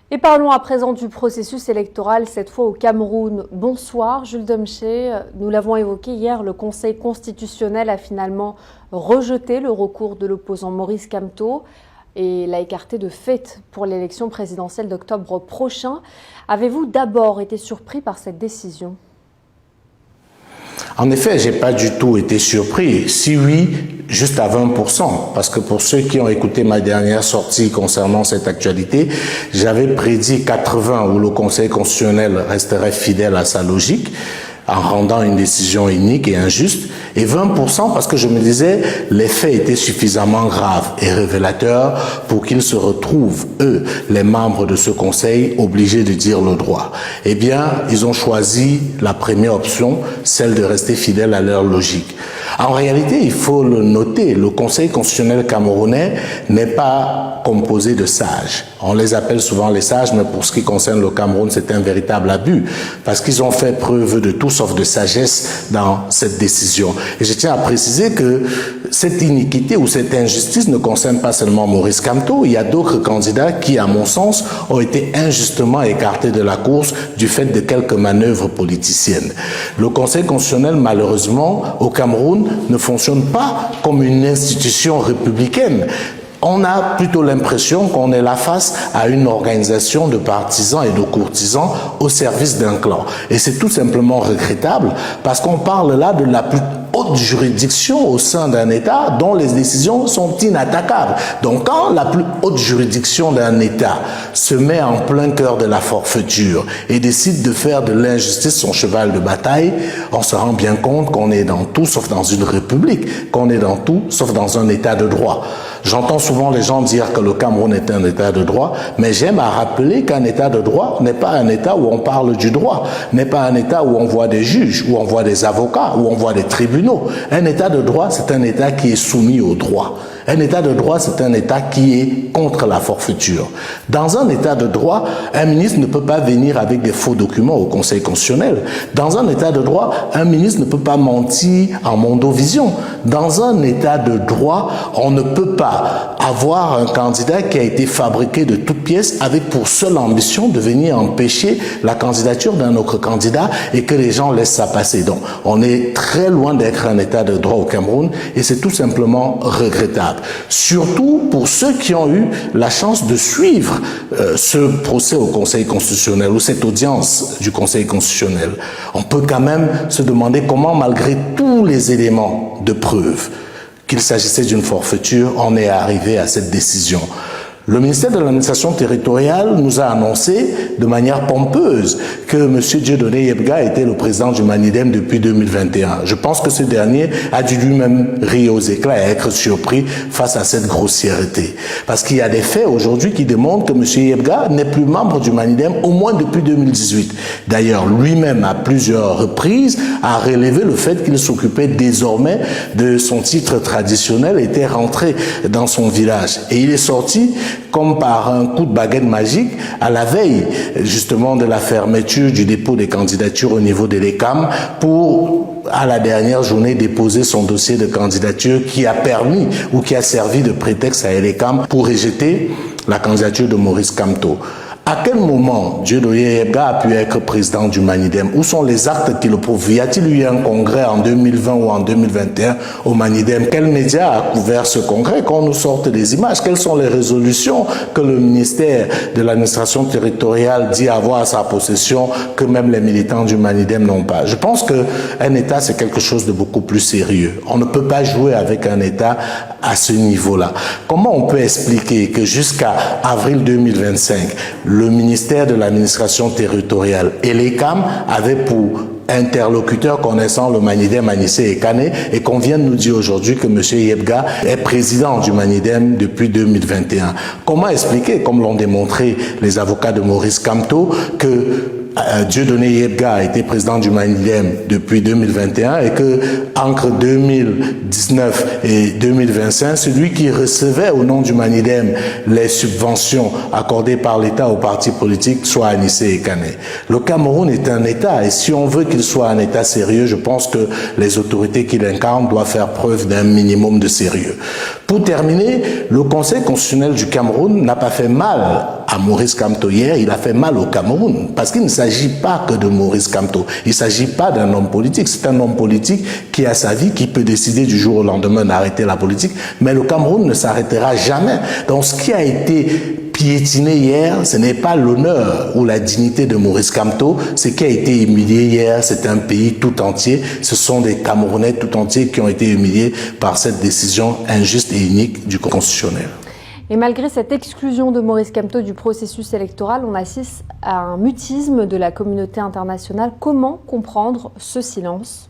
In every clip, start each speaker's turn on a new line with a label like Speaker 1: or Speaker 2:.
Speaker 1: Et parlons à présent du processus électoral, cette fois au Cameroun. Bonsoir Jules Domché. Nous l'avons évoqué hier, le Conseil constitutionnel a finalement rejeté le recours de l'opposant Maurice Kamto et l'a écarté de fait pour l'élection présidentielle d'octobre prochain. Avez-vous d'abord été surpris par cette décision ?
Speaker 2: En effet, j'ai pas du tout été surpris. Si oui, juste à 20%, parce que pour ceux qui ont écouté ma dernière sortie concernant cette actualité, j'avais prédit 80 où le Conseil constitutionnel resterait fidèle à sa logique en rendant une décision inique et injuste, et 20% parce que je me disais les faits étaient suffisamment graves et révélateurs pour qu'ils se retrouvent, eux, les membres de ce conseil, obligés de dire le droit. Eh bien, ils ont choisi la première option, celle de rester fidèles à leur logique. En réalité, il faut le noter, le Conseil constitutionnel camerounais n'est pas composé de sages. On les appelle souvent les sages, mais pour ce qui concerne le Cameroun, c'est un véritable abus, parce qu'ils ont fait preuve de tout sauf de sagesse dans cette décision. Et je tiens à préciser que cette iniquité ou cette injustice ne concerne pas seulement Maurice Kamto, il y a d'autres candidats qui, à mon sens, ont été injustement écartés de la course du fait de quelques manœuvres politiciennes. Le Conseil constitutionnel, malheureusement, au Cameroun, ne fonctionne pas comme une institution républicaine. On a plutôt l'impression qu'on est là face à une organisation de partisans et de courtisans au service d'un clan. Et c'est tout simplement regrettable parce qu'on parle là de la plus haute juridiction au sein d'un État dont les décisions sont inattaquables. Donc quand la plus haute juridiction d'un État se met en plein cœur de la forfaiture et décide de faire de l'injustice son cheval de bataille, on se rend bien compte qu'on est dans tout sauf dans une république, qu'on est dans tout sauf dans un État de droit. J'entends souvent les gens dire que le Cameroun est un État de droit, mais j'aime à rappeler qu'un État de droit n'est pas un État où on parle du droit, n'est pas un État où on voit des juges, où on voit des avocats, où on voit des tribunaux. Un État de droit, c'est un État qui est soumis au droit. Un État de droit, c'est un État qui est contre la forfaiture. Dans un État de droit, un ministre ne peut pas venir avec des faux documents au Conseil constitutionnel. Dans un État de droit, un ministre ne peut pas mentir en mondovision. Dans un État de droit, on ne peut pas avoir un candidat qui a été fabriqué de toutes pièces avec pour seule ambition de venir empêcher la candidature d'un autre candidat et que les gens laissent ça passer. Donc, on est très loin d'être un État de droit au Cameroun et c'est tout simplement regrettable. Surtout pour ceux qui ont eu la chance de suivre ce procès au Conseil constitutionnel ou cette audience du Conseil constitutionnel. On peut quand même se demander comment, malgré tous les éléments de preuve, qu'il s'agissait d'une forfaiture, on est arrivé à cette décision. Le ministère de l'administration territoriale nous a annoncé de manière pompeuse que M. Dieudonné Yebga était le président du Manidem depuis 2021. Je pense que ce dernier a dû lui-même rire aux éclats et être surpris face à cette grossièreté. Parce qu'il y a des faits aujourd'hui qui démontrent que M. Yebga n'est plus membre du Manidem au moins depuis 2018. D'ailleurs, lui-même à plusieurs reprises a relevé le fait qu'il s'occupait désormais de son titre traditionnel, était rentré dans son village. Et il est sorti comme par un coup de baguette magique, à la veille justement de la fermeture du dépôt des candidatures au niveau de l'ECAM pour, à la dernière journée, déposer son dossier de candidature qui a permis ou qui a servi de prétexte à l'ECAM pour rejeter la candidature de Maurice Kamto. À quel moment Dieudonné Yebga a pu être président du Manidem? Où sont les actes qui le prouvent? Y a-t-il eu un congrès en 2020 ou en 2021 au Manidem? Quel média a couvert ce congrès? Qu'on nous sorte des images. Quelles sont les résolutions que le ministère de l'administration territoriale dit avoir à sa possession que même les militants du Manidem n'ont pas? Je pense qu'un État, c'est quelque chose de beaucoup plus sérieux. On ne peut pas jouer avec un État à ce niveau-là. Comment on peut expliquer que jusqu'à avril 2025, le ministère de l'administration territoriale et l'ECAM avaient pour interlocuteur connaissant le Manidem Anissé Ekane et qu'on vient de nous dire aujourd'hui que M. Yebga est président du Manidem depuis 2021. Comment expliquer, comme l'ont démontré les avocats de Maurice Kamto, que Dieudonné Yebga a été président du Manilem depuis 2021 et que entre 2019 et 2025, celui qui recevait au nom du Manilem les subventions accordées par l'État aux partis politiques soit Anissé Ekane. Le Cameroun est un État et si on veut qu'il soit un État sérieux, je pense que les autorités qui l'incarnent doivent faire preuve d'un minimum de sérieux. Pour terminer, le Conseil constitutionnel du Cameroun n'a pas fait mal à Maurice Kamto hier, il a fait mal au Cameroun, parce qu'il ne s'agit pas que de Maurice Kamto, il ne s'agit pas d'un homme politique, c'est un homme politique qui a sa vie, qui peut décider du jour au lendemain d'arrêter la politique, mais le Cameroun ne s'arrêtera jamais. Donc ce qui a été piétiné hier, ce n'est pas l'honneur ou la dignité de Maurice Kamto, ce qui a été humilié hier, c'est un pays tout entier, ce sont des Camerounais tout entiers qui ont été humiliés par cette décision injuste et inique du constitutionnel.
Speaker 1: Et malgré cette exclusion de Maurice Kamto du processus électoral, on assiste à un mutisme de la communauté internationale. Comment comprendre ce silence ?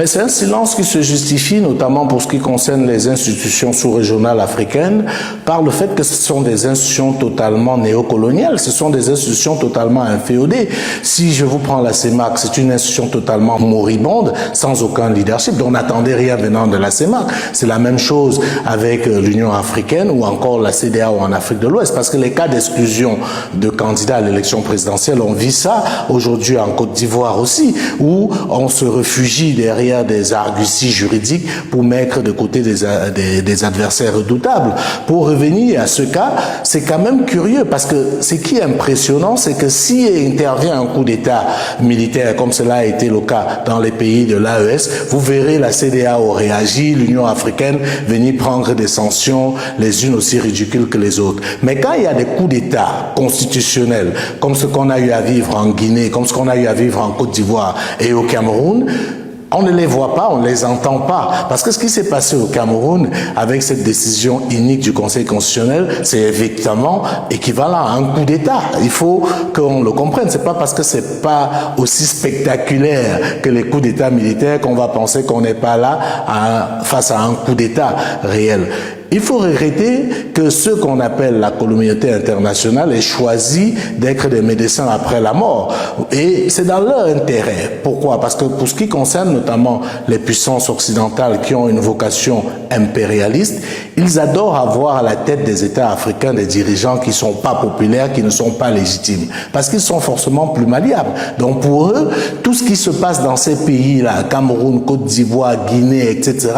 Speaker 2: C'est un silence qui se justifie notamment pour ce qui concerne les institutions sous-régionales africaines par le fait que ce sont des institutions totalement néocoloniales, ce sont des institutions totalement inféodées. Si je vous prends la CEMAC, c'est une institution totalement moribonde, sans aucun leadership, dont on n'attendait rien venant de la CEMAC. C'est la même chose avec l'Union africaine ou encore la CEDEAO en Afrique de l'Ouest, parce que les cas d'exclusion de candidats à l'élection présidentielle, on vit ça aujourd'hui en Côte d'Ivoire aussi, où on se réfugie derrière des arguties juridiques pour mettre de côté des adversaires redoutables. Pour revenir à ce cas, c'est quand même curieux parce que ce qui est impressionnant, c'est que si intervient un coup d'État militaire, comme cela a été le cas dans les pays de l'AES, vous verrez la CEDEAO réagir, l'Union africaine venir prendre des sanctions, les unes aussi ridicules que les autres. Mais quand il y a des coups d'État constitutionnels, comme ce qu'on a eu à vivre en Guinée, comme ce qu'on a eu à vivre en Côte d'Ivoire et au Cameroun, on ne les voit pas, on ne les entend pas. Parce que ce qui s'est passé au Cameroun avec cette décision inique du Conseil constitutionnel, c'est évidemment équivalent à un coup d'État. Il faut qu'on le comprenne. C'est pas parce que c'est pas aussi spectaculaire que les coups d'État militaires qu'on va penser qu'on n'est pas là face à un coup d'État réel. Il faut regretter que ceux qu'on appelle la communauté internationale aient choisi d'être des médecins après la mort. Et c'est dans leur intérêt. Pourquoi? Parce que pour ce qui concerne notamment les puissances occidentales qui ont une vocation impérialiste, ils adorent avoir à la tête des États africains des dirigeants qui ne sont pas populaires, qui ne sont pas légitimes. Parce qu'ils sont forcément plus malléables. Donc pour eux, tout ce qui se passe dans ces pays-là, Cameroun, Côte d'Ivoire, Guinée, etc.,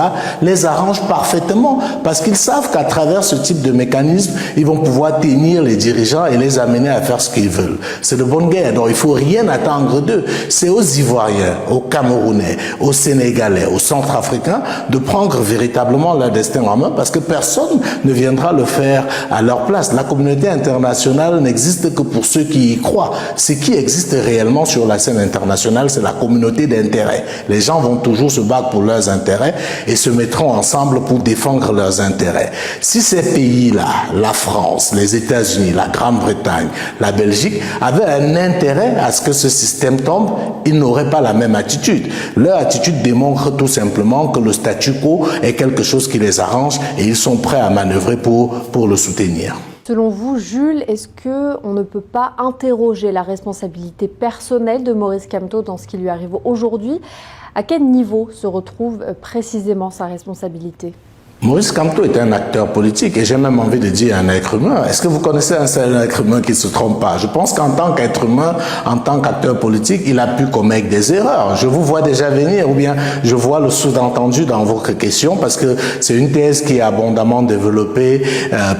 Speaker 2: les arrange parfaitement. Parce qu'ils savent qu'à travers ce type de mécanisme, ils vont pouvoir tenir les dirigeants et les amener à faire ce qu'ils veulent. C'est de bonne guerre, donc il ne faut rien attendre d'eux. C'est aux Ivoiriens, aux Camerounais, aux Sénégalais, aux Centrafricains de prendre véritablement leur destin en main parce que personne ne viendra le faire à leur place. La communauté internationale n'existe que pour ceux qui y croient. Ce qui existe réellement sur la scène internationale, c'est la communauté d'intérêts. Les gens vont toujours se battre pour leurs intérêts et se mettront ensemble pour défendre leurs intérêts. Si ces pays-là, la France, les États-Unis, la Grande-Bretagne, la Belgique, avaient un intérêt à ce que ce système tombe, ils n'auraient pas la même attitude. Leur attitude démontre tout simplement que le statu quo est quelque chose qui les arrange et ils sont prêts à manœuvrer pour le soutenir.
Speaker 1: Selon vous, Jules, est-ce qu'on ne peut pas interroger la responsabilité personnelle de Maurice Kamto dans ce qui lui arrive aujourd'hui? À quel niveau se retrouve précisément sa responsabilité?
Speaker 2: Maurice Kamto est un acteur politique et j'ai même envie de dire un être humain. Est-ce que vous connaissez un seul être humain qui ne se trompe pas? Je pense qu'en tant qu'être humain, en tant qu'acteur politique, il a pu commettre des erreurs. Je vous vois déjà venir ou bien je vois le sous-entendu dans votre question parce que c'est une thèse qui est abondamment développée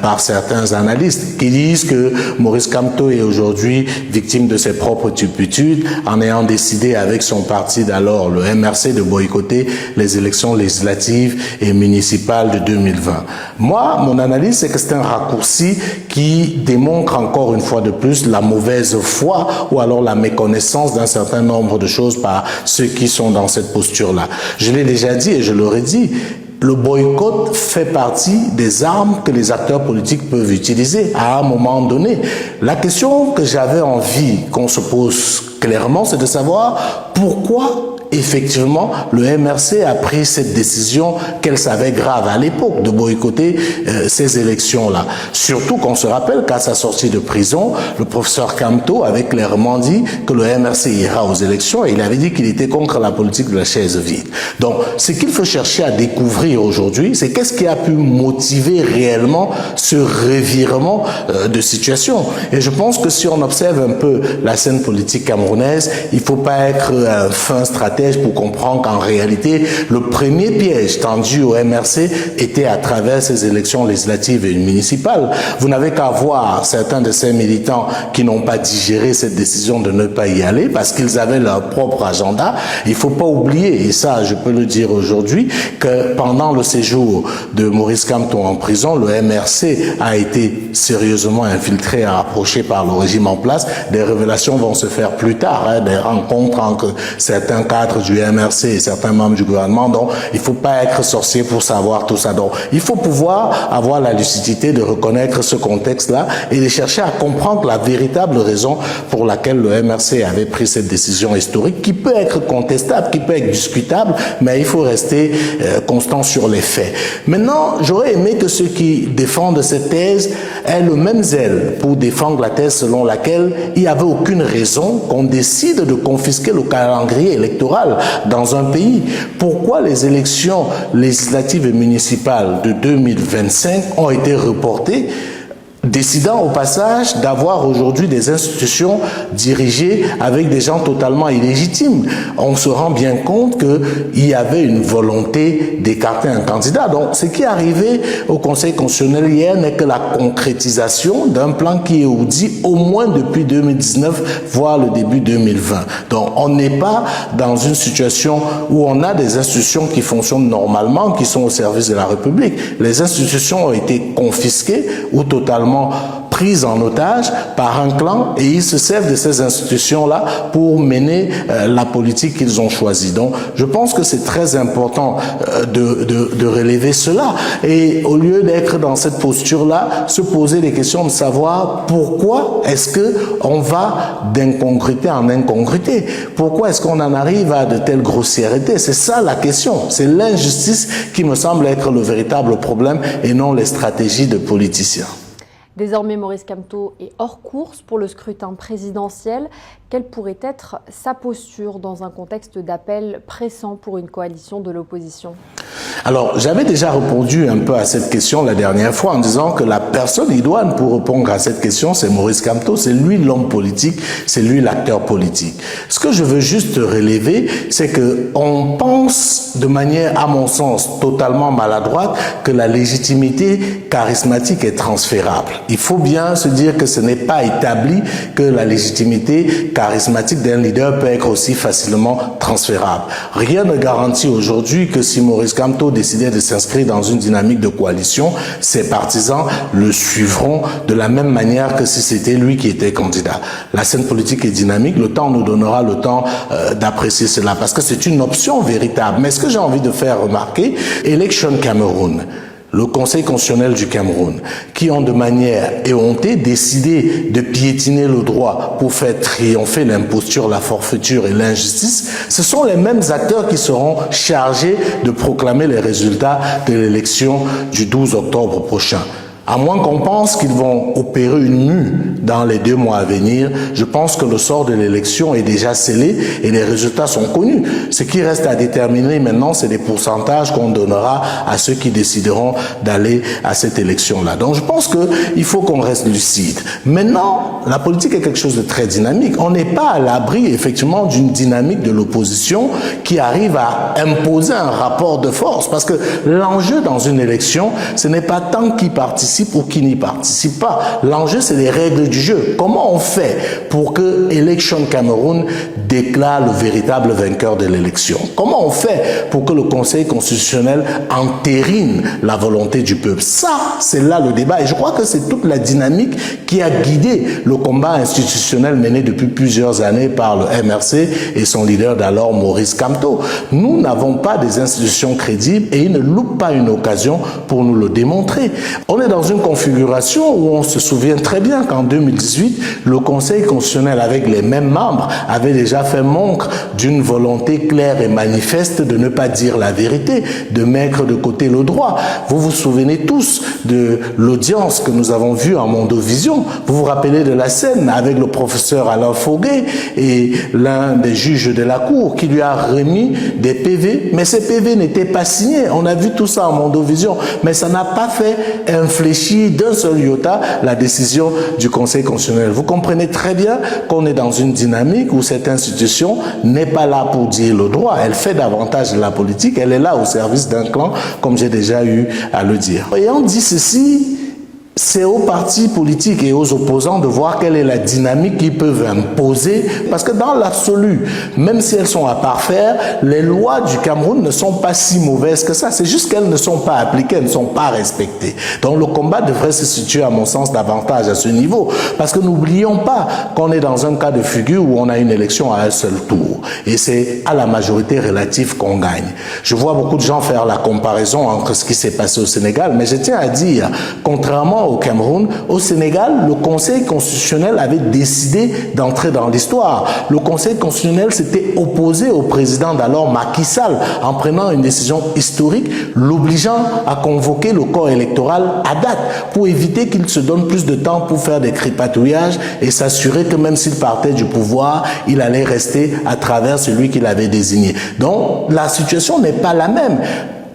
Speaker 2: par certains analystes qui disent que Maurice Kamto est aujourd'hui victime de ses propres turpitudes en ayant décidé avec son parti d'alors, le MRC, de boycotter les élections législatives et municipales de 2020. Moi, mon analyse, c'est que c'est un raccourci qui démontre encore une fois de plus la mauvaise foi ou alors la méconnaissance d'un certain nombre de choses par ceux qui sont dans cette posture-là. Je l'ai déjà dit et je l'aurais dit, le boycott fait partie des armes que les acteurs politiques peuvent utiliser à un moment donné. La question que j'avais envie qu'on se pose clairement, c'est de savoir pourquoi effectivement, le MRC a pris cette décision qu'elle savait grave à l'époque de boycotter ces élections-là. Surtout qu'on se rappelle qu'à sa sortie de prison, le professeur Kamto avait clairement dit que le MRC ira aux élections et il avait dit qu'il était contre la politique de la chaise vide. Donc, ce qu'il faut chercher à découvrir aujourd'hui, c'est qu'est-ce qui a pu motiver réellement ce revirement de situation. Et je pense que si on observe un peu la scène politique camerounaise, il ne faut pas être un fin stratège pour comprendre qu'en réalité, le premier piège tendu au MRC était à travers ces élections législatives et municipales. Vous n'avez qu'à voir certains de ces militants qui n'ont pas digéré cette décision de ne pas y aller parce qu'ils avaient leur propre agenda. Il ne faut pas oublier, et ça je peux le dire aujourd'hui, que pendant le séjour de Maurice Kamto en prison, le MRC a été sérieusement infiltré et approché par le régime en place. Des révélations vont se faire plus tard, des rencontres entre certains cadres du MRC et certains membres du gouvernement. Donc, il ne faut pas être sorcier pour savoir tout ça. Donc, il faut pouvoir avoir la lucidité de reconnaître ce contexte-là et de chercher à comprendre la véritable raison pour laquelle le MRC avait pris cette décision historique qui peut être contestable, qui peut être discutable, mais il faut rester constant sur les faits. Maintenant, j'aurais aimé que ceux qui défendent cette thèse aient le même zèle pour défendre la thèse selon laquelle il n'y avait aucune raison qu'on décide de confisquer le calendrier électoral dans un pays. Pourquoi les élections législatives et municipales de 2025 ont été reportées, décidant au passage d'avoir aujourd'hui des institutions dirigées avec des gens totalement illégitimes. On se rend bien compte qu'il y avait une volonté d'écarter un candidat. Donc, ce qui est arrivé au Conseil constitutionnel hier n'est que la concrétisation d'un plan qui est ourdi au moins depuis 2019, voire le début 2020. Donc, on n'est pas dans une situation où on a des institutions qui fonctionnent normalement, qui sont au service de la République. Les institutions ont été confisquées ou totalement prises en otage par un clan et ils se servent de ces institutions-là pour mener la politique qu'ils ont choisie. Donc, je pense que c'est très important de relever cela et au lieu d'être dans cette posture-là, se poser des questions de savoir pourquoi est-ce que on va d'incongruité en incongruité. Pourquoi est-ce qu'on en arrive à de telles grossièretés? C'est ça la question. C'est l'injustice qui me semble être le véritable problème et non les stratégies de politiciens.
Speaker 1: Désormais, Maurice Kamto est hors course pour le scrutin présidentiel. Quelle pourrait être sa posture dans un contexte d'appel pressant pour une coalition de l'opposition?
Speaker 2: Alors, j'avais déjà répondu un peu à cette question la dernière fois en disant que la personne idoine pour répondre à cette question, c'est Maurice Kamto, c'est lui l'homme politique, c'est lui l'acteur politique. Ce que je veux juste relever, c'est que on pense de manière, à mon sens, totalement maladroite que la légitimité charismatique est transférable. Il faut bien se dire que ce n'est pas établi que la légitimité charismatique d'un leader peut être aussi facilement transférable. Rien ne garantit aujourd'hui que si Maurice Kamto décidait de s'inscrire dans une dynamique de coalition, ses partisans le suivront de la même manière que si c'était lui qui était candidat. La scène politique est dynamique, le temps nous donnera le temps d'apprécier cela parce que c'est une option véritable. Mais ce que j'ai envie de faire remarquer, Election Cameroun, le Conseil constitutionnel du Cameroun, qui ont de manière éhontée décidé de piétiner le droit pour faire triompher l'imposture, la forfaiture et l'injustice, ce sont les mêmes acteurs qui seront chargés de proclamer les résultats de l'élection du 12 octobre prochain. À moins qu'on pense qu'ils vont opérer une mue dans les 2 mois à venir, je pense que le sort de l'élection est déjà scellé et les résultats sont connus. Ce qui reste à déterminer maintenant, c'est les pourcentages qu'on donnera à ceux qui décideront d'aller à cette élection-là. Donc je pense qu'il faut qu'on reste lucide. Maintenant, la politique est quelque chose de très dynamique. On n'est pas à l'abri, effectivement, d'une dynamique de l'opposition qui arrive à imposer un rapport de force. Parce que l'enjeu dans une élection, ce n'est pas tant qui participe ou qui n'y participe pas. L'enjeu, c'est les règles du jeu. Comment on fait pour que Election Cameroun déclare le véritable vainqueur de l'élection? Comment on fait pour que le Conseil constitutionnel entérine la volonté du peuple? Ça, c'est là le débat. Et je crois que c'est toute la dynamique qui a guidé le combat institutionnel mené depuis plusieurs années par le MRC et son leader d'alors, Maurice Kamto. Nous n'avons pas des institutions crédibles et ils ne loupent pas une occasion pour nous le démontrer. On est dans une configuration où on se souvient très bien qu'en 2018, le Conseil constitutionnel, avec les mêmes membres, avait déjà fait montre d'une volonté claire et manifeste de ne pas dire la vérité, de mettre de côté le droit. Vous vous souvenez tous de l'audience que nous avons vue en Mondovision. Vous vous rappelez de la scène avec le professeur Alain Foguet et l'un des juges de la Cour qui lui a remis des PV, mais ces PV n'étaient pas signés. On a vu tout ça en Mondovision, mais ça n'a pas fait infléchir d'un seul iota la décision du Conseil constitutionnel. Vous comprenez très bien qu'on est dans une dynamique où cette institution n'est pas là pour dire le droit, elle fait davantage de la politique, elle est là au service d'un clan, comme j'ai déjà eu à le dire. Et on dit ceci, c'est aux partis politiques et aux opposants de voir quelle est la dynamique qu'ils peuvent imposer, parce que dans l'absolu, même si elles sont à parfaire, les lois du Cameroun ne sont pas si mauvaises que ça. C'est juste qu'elles ne sont pas appliquées, elles ne sont pas respectées. Donc le combat devrait se situer, à mon sens, davantage à ce niveau, parce que n'oublions pas qu'on est dans un cas de figure où on a une élection à un seul tour, et c'est à la majorité relative qu'on gagne. Je vois beaucoup de gens faire la comparaison entre ce qui s'est passé au Sénégal, mais je tiens à dire, contrairement au Cameroun, au Sénégal, le Conseil constitutionnel avait décidé d'entrer dans l'histoire. Le Conseil constitutionnel s'était opposé au président d'alors Macky Sall en prenant une décision historique l'obligeant à convoquer le corps électoral à date pour éviter qu'il se donne plus de temps pour faire des tripatouillages et s'assurer que même s'il partait du pouvoir, il allait rester à travers celui qu'il avait désigné. Donc la situation n'est pas la même.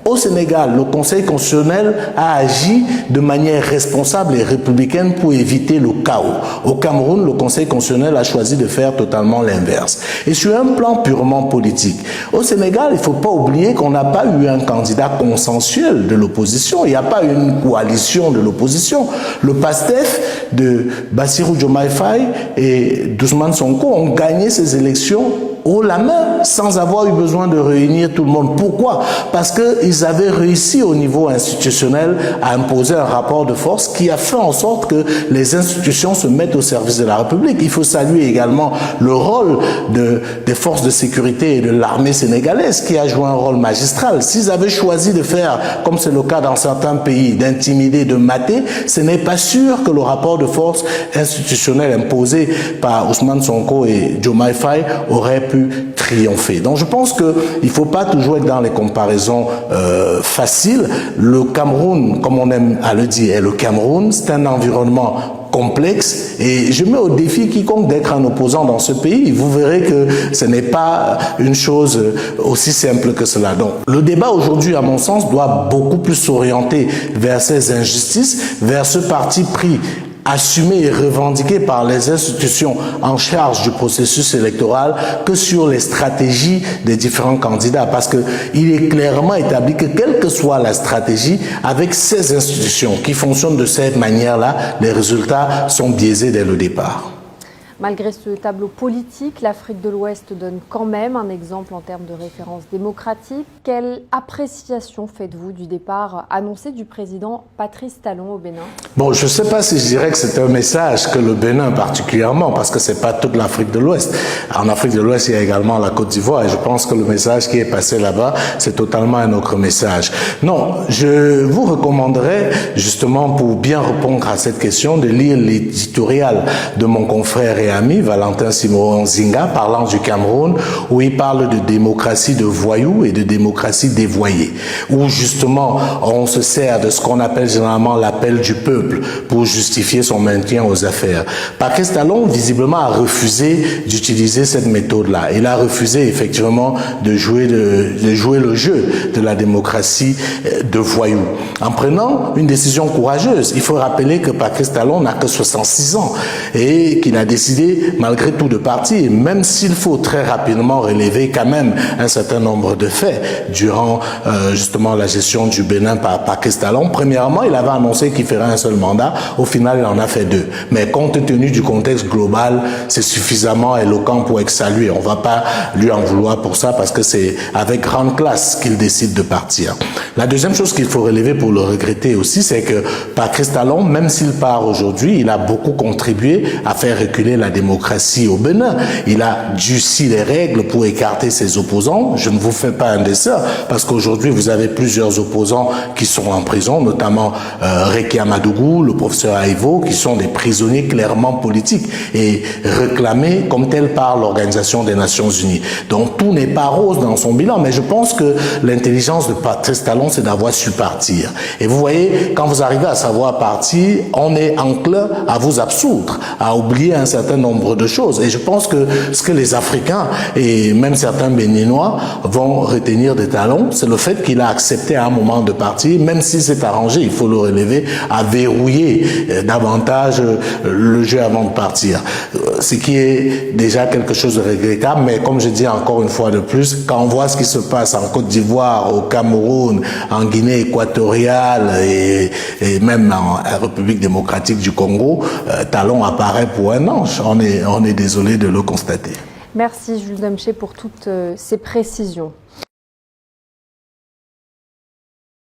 Speaker 2: Au Sénégal, le Conseil constitutionnel a agi de manière responsable et républicaine pour éviter le chaos. Au Cameroun, le Conseil constitutionnel a choisi de faire totalement l'inverse. Et sur un plan purement politique, au Sénégal, il ne faut pas oublier qu'on n'a pas eu un candidat consensuel de l'opposition. Il n'y a pas eu une coalition de l'opposition. Le PASTEF de Bassirou Diomaye Faye et d'Ousmane Sonko ont gagné ces élections haut la main, sans avoir eu besoin de réunir tout le monde. Pourquoi? Parce qu'ils avaient réussi au niveau institutionnel à imposer un rapport de force qui a fait en sorte que les institutions se mettent au service de la République. Il faut saluer également le rôle des forces de sécurité et de l'armée sénégalaise qui a joué un rôle magistral. S'ils avaient choisi de faire, comme c'est le cas dans certains pays, d'intimider, de mater, ce n'est pas sûr que le rapport de force institutionnel imposé par Ousmane Sonko et Diomaye Faye aurait pu triompher. Donc je pense qu'il ne faut pas toujours être dans les comparaisons faciles. Le Cameroun, comme on aime à le dire, est le Cameroun, c'est un environnement complexe et je mets au défi quiconque d'être un opposant dans ce pays. Vous verrez que ce n'est pas une chose aussi simple que cela. Donc le débat aujourd'hui, à mon sens, doit beaucoup plus s'orienter vers ces injustices, vers ce parti pris assumé et revendiqué par les institutions en charge du processus électoral que sur les stratégies des différents candidats. Parce qu'il est clairement établi que quelle que soit la stratégie, avec ces institutions qui fonctionnent de cette manière-là, les résultats sont biaisés dès le départ.
Speaker 1: Malgré ce tableau politique, l'Afrique de l'Ouest donne quand même un exemple en termes de référence démocratique. Quelle appréciation faites-vous du départ annoncé du président Patrice Talon au Bénin?
Speaker 2: Bon, je ne sais pas si je dirais que c'est un message que le Bénin particulièrement, parce que ce n'est pas toute l'Afrique de l'Ouest. En Afrique de l'Ouest, il y a également la Côte d'Ivoire et je pense que le message qui est passé là-bas, c'est totalement un autre message. Non, je vous recommanderais justement pour bien répondre à cette question de lire l'éditorial de mon confrère et ami Valentin Simon Zinga parlant du Cameroun où il parle de démocratie de voyous et de démocratie dévoyée où justement on se sert de ce qu'on appelle généralement l'appel du peuple pour justifier son maintien aux affaires. Patrice Talon visiblement a refusé d'utiliser cette méthode-là. Il a refusé effectivement de jouer le jeu de la démocratie de voyous en prenant une décision courageuse. Il faut rappeler que Patrice Talon n'a que 66 ans et qu'il a décidé malgré tout de partir, même s'il faut très rapidement relever quand même un certain nombre de faits durant justement la gestion du Bénin par Patrice Talon. Premièrement, il avait annoncé qu'il ferait un seul mandat, au final il en a fait 2. Mais compte tenu du contexte global, c'est suffisamment éloquent pour être salué. On ne va pas lui en vouloir pour ça parce que c'est avec grande classe qu'il décide de partir. La deuxième chose qu'il faut relever pour le regretter aussi, c'est que Patrice Talon, même s'il part aujourd'hui, il a beaucoup contribué à faire reculer la la démocratie au Bénin. Il a durci les règles pour écarter ses opposants. Je ne vous fais pas un dessin, parce qu'aujourd'hui, vous avez plusieurs opposants qui sont en prison, notamment Rekia Madougou, le professeur Aïvo, qui sont des prisonniers clairement politiques et réclamés comme tels par l'Organisation des Nations Unies. Donc tout n'est pas rose dans son bilan, mais je pense que l'intelligence de Patrice Talon, c'est d'avoir su partir. Et vous voyez, quand vous arrivez à savoir partir, on est enclin à vous absoudre, à oublier un certain nombre de choses. Et je pense que ce que les Africains et même certains Béninois vont retenir de Talon, c'est le fait qu'il a accepté à un moment de partir, même si c'est arrangé, il faut le relever, à verrouiller davantage le jeu avant de partir. Ce qui est déjà quelque chose de regrettable, mais comme je dis encore une fois de plus, quand on voit ce qui se passe en Côte d'Ivoire, au Cameroun, en Guinée équatoriale et même en République démocratique du Congo, Talon apparaît pour un ange. On est désolé de le constater.
Speaker 1: Merci Jules Domché pour toutes ces précisions.